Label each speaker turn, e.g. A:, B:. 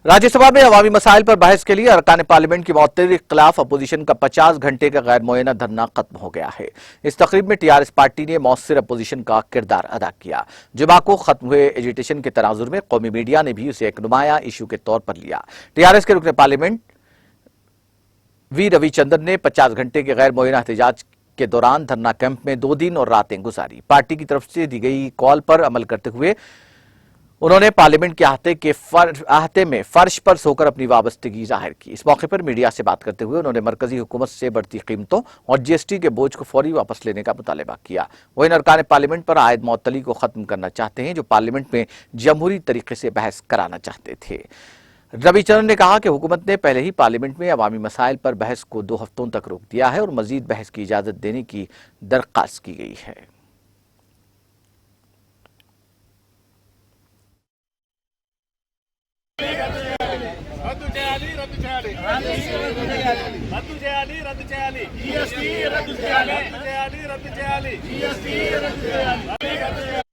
A: राज्यसभा में अवामी मसाइल पर बहस के लिए अरकान पार्लियामेंट की मौतरी के खिलाफ अपोजिशन का 50 घंटे का गैर मुअय्यना धरना खत्म हो गया है। इस तकरीब में टीआरएस पार्टी ने मौसर अपोजिशन का किरदार अदा किया। जुमा को खत्म हुए एजिटेशन के तनाजुर में कौमी मीडिया ने भी उसे एक नुमाया इशू के तौर पर लिया। टीआरएस के रुकने पार्लियामेंट वी रविचंद्रन ने 50 घंटे के गैर मुअय्यना एहतजाज के दौरान धरना कैंप में 2 दिन और रातें गुजारी। पार्टी की तरफ से दी गई कॉल पर अमल करते हुए उन्होंने पार्लियामेंट के अहाते में फर्श पर सोकर अपनी वाबस्तगी जाहिर की। इस मौके पर मीडिया से बात करते हुए उन्होंने मरकजी हुकूमत से बढ़ती कीमतों और जीएसटी के बोझ को फौरी वापस लेने का मुतालबा किया। वहीं अरकान पार्लियामेंट पर आयद मअतली को खत्म करना चाहते हैं, जो पार्लियामेंट में जमहूरी तरीके से बहस कराना चाहते थे। रविचंद्रन ने कहा कि हुकूमत ने पहले ही पार्लियामेंट में अवामी मसाइल पर बहस को 2 हफ्तों तक रोक दिया है और मजीद बहस की इजाजत देने की दरख्वास्त की गई है।
B: రద్దు చేయాలి రద్దు చేయాలి రద్దు చేయాలి రద్దు చేయాలి జీఎస్టీ రద్దు చేయాలి రద్దు చేయాలి రద్దు చేయాలి జీఎస్టీ రద్దు చేయాలి